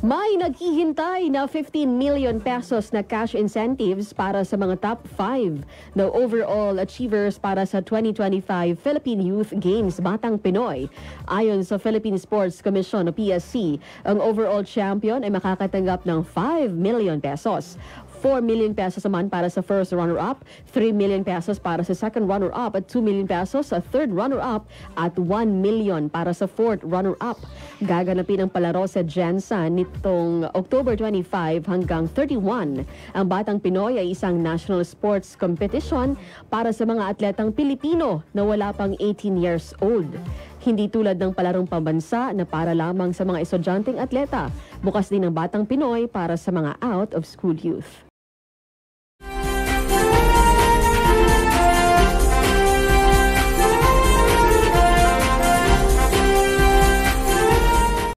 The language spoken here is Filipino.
May naghihintay na 15 million pesos na cash incentives para sa mga top 5 na overall achievers para sa 2025 Philippine Youth Games Batang Pinoy. Ayon sa Philippine Sports Commission o PSC, ang overall champion ay makakatanggap ng 5 million pesos. 4 million pesos naman para sa first runner-up, 3 million pesos para sa second runner-up at 2 million pesos sa third runner-up at 1 million para sa fourth runner-up. Gaganapin ang palaro sa Jensen nitong October 25 hanggang 31. Ang Batang Pinoy ay isang national sports competition para sa mga atletang Pilipino na wala pang 18 years old. Hindi tulad ng palarong pambansa na para lamang sa mga estudyanteng atleta. Bukas din ang Batang Pinoy para sa mga out-of-school youth.